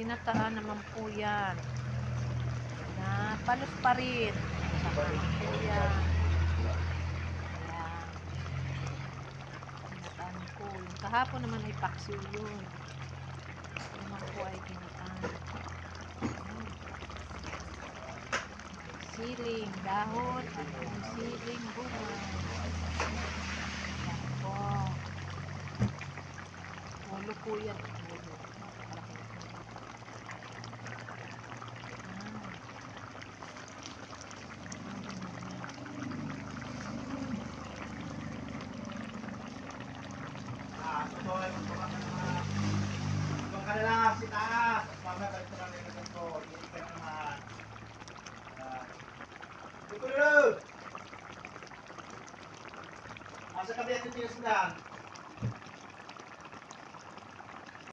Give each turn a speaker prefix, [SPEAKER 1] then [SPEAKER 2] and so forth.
[SPEAKER 1] Ginataan naman po yan. Na palos pa rin. Saka po yan. Ayan. Ginataan po. Yung kahapon naman ay paksiw yun. Ito naman po ay ginataan. Siling, dahon, at yung siling bunga. Ayan po. Ulo po yan. Ulo. Napakalaki na po.
[SPEAKER 2] Doon ka na lang si taas. Mamaya balik ko lang yung ganito. Hindi ka naman. Dito! Nasa kabilang yung tigas lang.